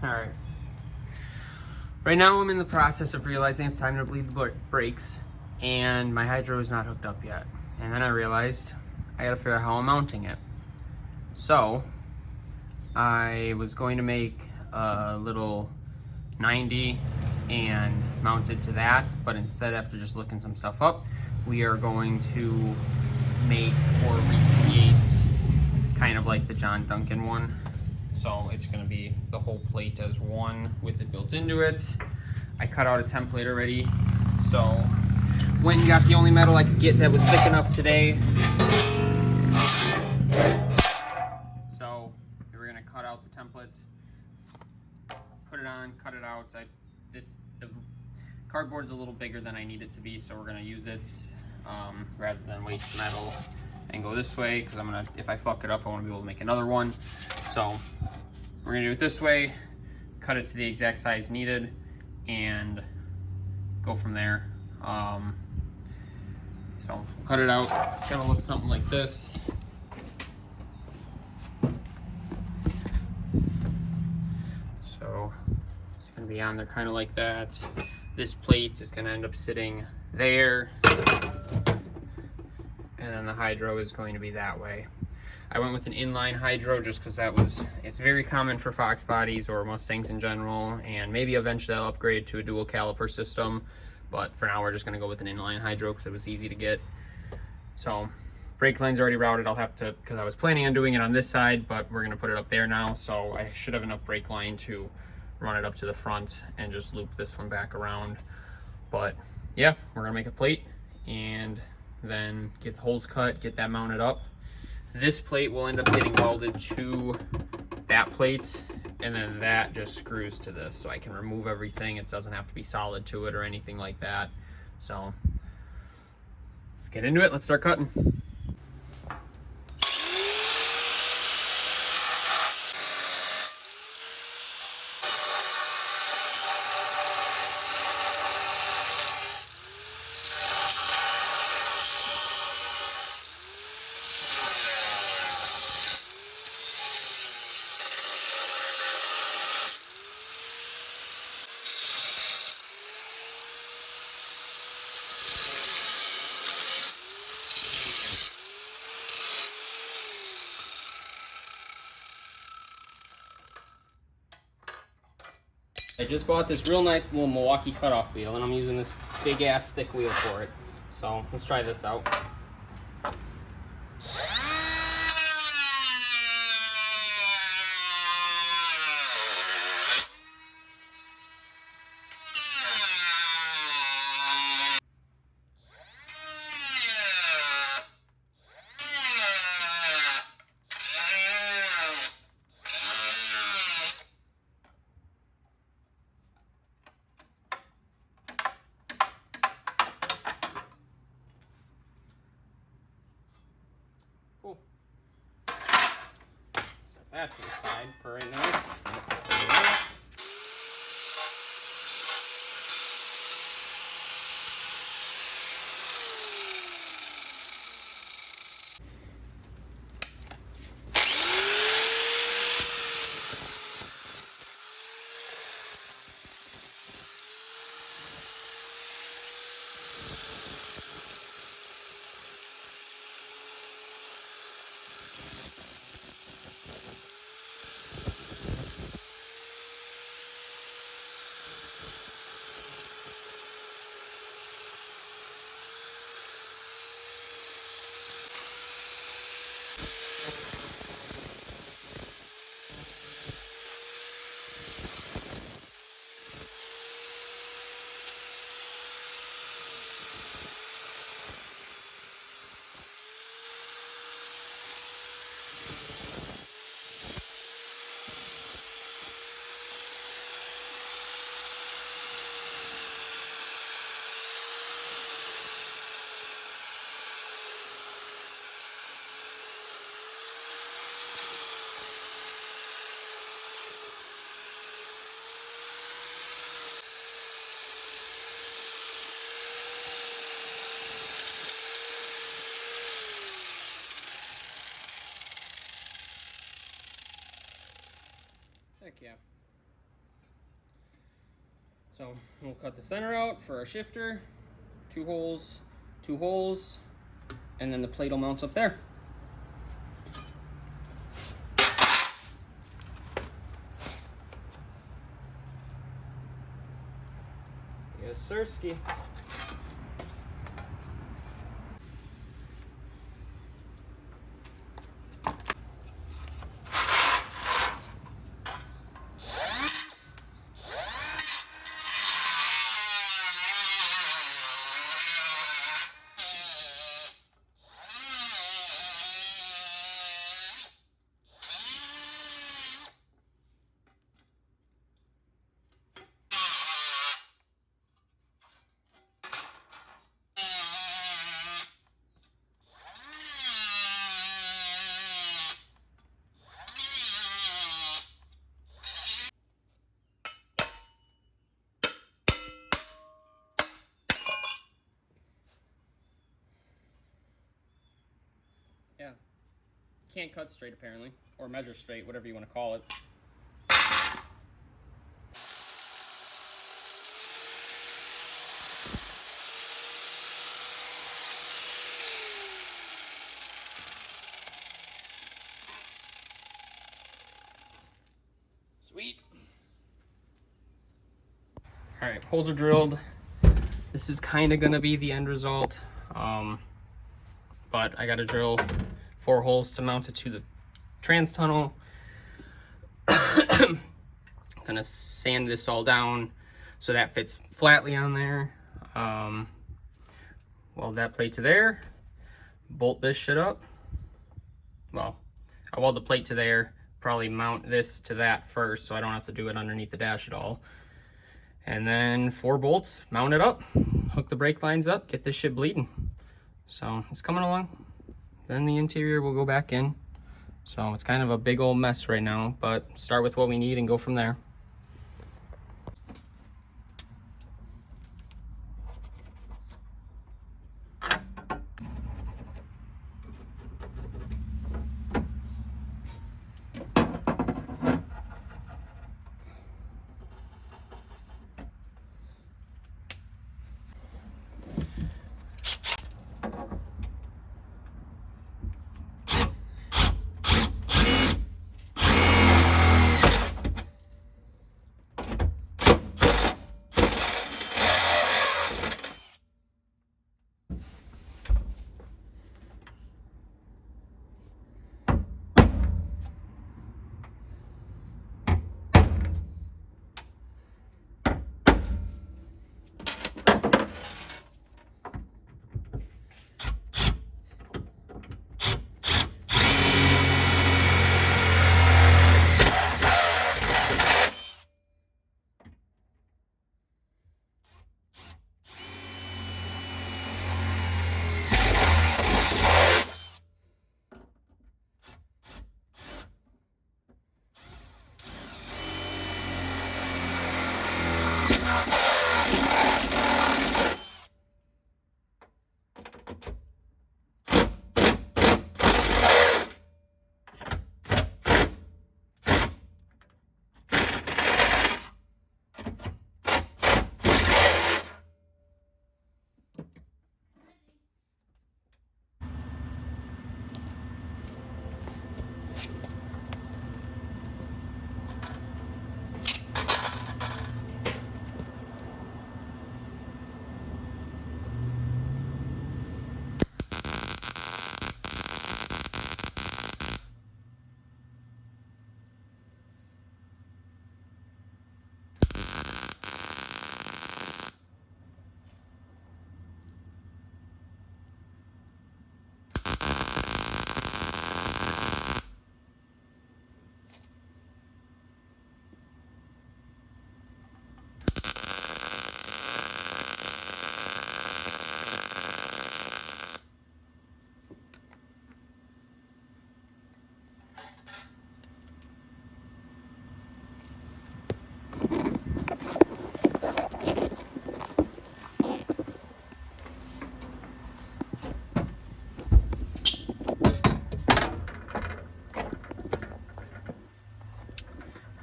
Alright. Right now I'm in the process of realizing it's time to bleed the brakes, and my hydro is not hooked up yet. And then I realized I gotta figure out how I'm mounting it. So I was going to make a little 90 and mount it to that, but instead, after just looking some stuff up, we are going to make or recreate kind of like the John Duncan one. So it's going to be the whole plate as one with it built into it. I cut out a template already, so went and got the only metal I could get that was thick enough today. So we're going to cut out the template, put it on, cut it out. The cardboard's a little bigger than I need it to be, so we're going to use it rather than waste metal and go this way, because if I fuck it up, I want to be able to make another one. So we're gonna do it this way, cut it to the exact size needed, and go from there. So we'll cut it out. It's gonna look something like this. So it's gonna be on there kind of like that. This plate is gonna end up sitting there, and then the hydro is going to be that way. I went with an inline hydro just because it's very common for Fox bodies or Mustangs in general, and maybe eventually I'll upgrade to a dual caliper system, but for now we're just going to go with an inline hydro because it was easy to get. So brake line's already routed. I'll have to, because I was planning on doing it on this side, but we're going to put it up there now, so I should have enough brake line to run it up to the front and just loop this one back around. But yeah, we're going to make a plate and then get the holes cut, get that mounted up. This plate will end up getting welded to that plate, and then that just screws to this, so I can remove everything. It doesn't have to be solid to it or anything like that. So let's get into it. Let's start cutting. I just bought this real nice little Milwaukee cutoff wheel, and I'm using this big ass thick wheel for it. So let's try this out. Cool. Set that to the side for right now. Heck yeah. So we'll cut the center out for our shifter, 2 holes, and then the plate will mount up there. Yes, sirski. Yeah. Can't cut straight apparently, or measure straight, whatever you want to call it. Sweet. All right, holes are drilled. This is kind of gonna be the end result, but I gotta drill 4 holes to mount it to the trans tunnel. Gonna sand this all down so that fits flatly on there. Weld that plate to there, bolt this shit up. Well, I weld the plate to there, probably mount this to that first so I don't have to do it underneath the dash at all. And then 4 bolts, mount it up, hook the brake lines up, get this shit bleeding. So it's coming along. Then the interior will go back in. So it's kind of a big old mess right now, but start with what we need and go from there.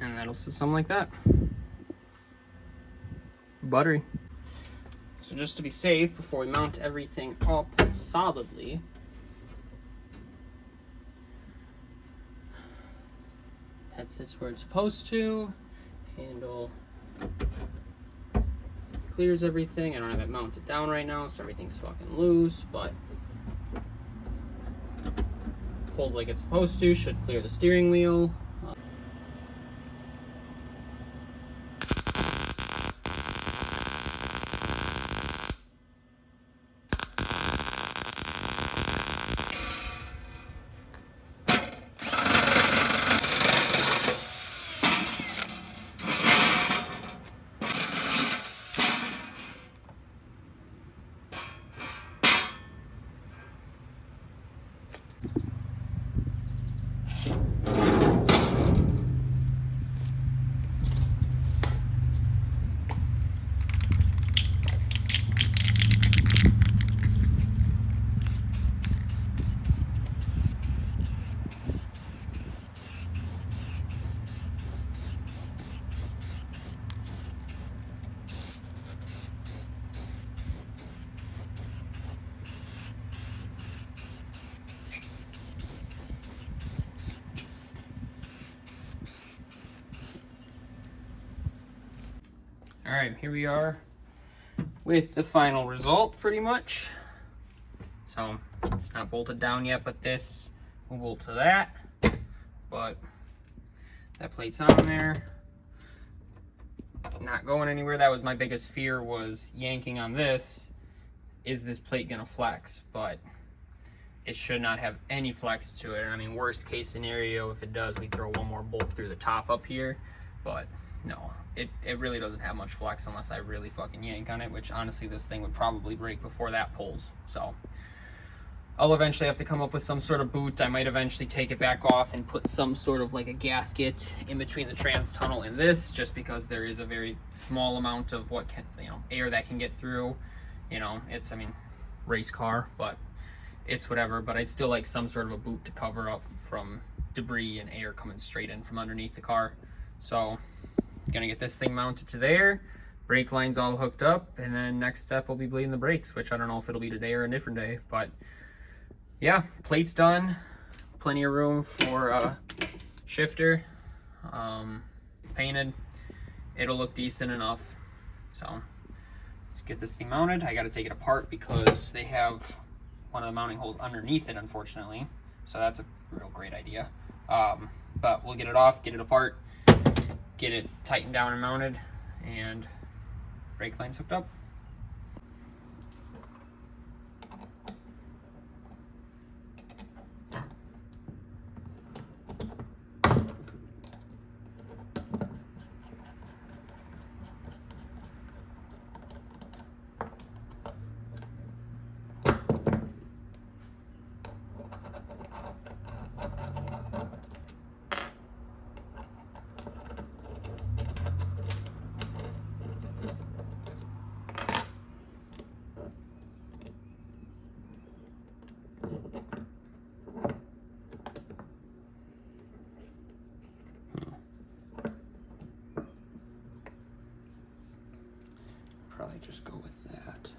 And that'll sit something like that. buttery. So just to be safe, before we mount everything up solidly, that sits where it's supposed to. Handle clears everything. I don't have it mounted down right now, so everything's fucking loose, but pulls like it's supposed to, should clear the steering wheel. All right, here we are with the final result, pretty much. So it's not bolted down yet, but this will bolt to that. But that plate's on there, not going anywhere. That was my biggest fear, was yanking on this. Is this plate gonna flex? But it should not have any flex to it. I mean, worst case scenario, if it does, we throw one more bolt through the top up here. But no, it really doesn't have much flex unless I really fucking yank on it, which honestly this thing would probably break before that pulls. So I'll eventually have to come up with some sort of boot. I might eventually take it back off and put some sort of like a gasket in between the trans tunnel and this, just because there is a very small amount of what can, air that can get through. It's, I mean, race car, but it's whatever. But I'd still like some sort of a boot to cover up from debris and air coming straight in from underneath the car. So gonna get this thing mounted to there, brake lines all hooked up, and then next step will be bleeding the brakes, which I don't know if it'll be today or a different day. But yeah, plate's done, plenty of room for a shifter. It's painted, it'll look decent enough. So let's get this thing mounted. I got to take it apart because they have one of the mounting holes underneath it, unfortunately, so that's a real great idea. But we'll get it off, get it apart, get it tightened down and mounted, and brake lines hooked up. Probably just go with that.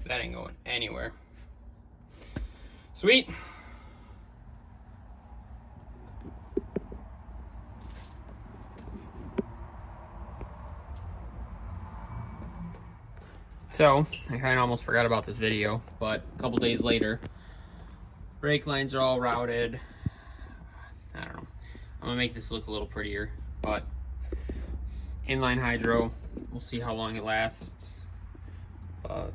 That ain't going anywhere. Sweet. So, I kind of almost forgot about this video, but a couple days later, brake lines are all routed. I don't know. I'm gonna make this look a little prettier, but inline hydro. We'll see how long it lasts. But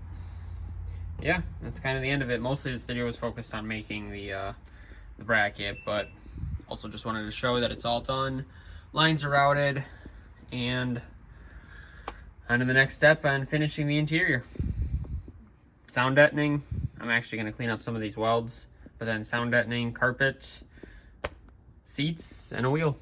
yeah, that's kind of the end of it. Mostly this video was focused on making the bracket, but also just wanted to show that it's all done. Lines are routed, and on to the next step on finishing the interior. Sound deadening. I'm actually going to clean up some of these welds, but then sound deadening, carpet, seats, and a wheel.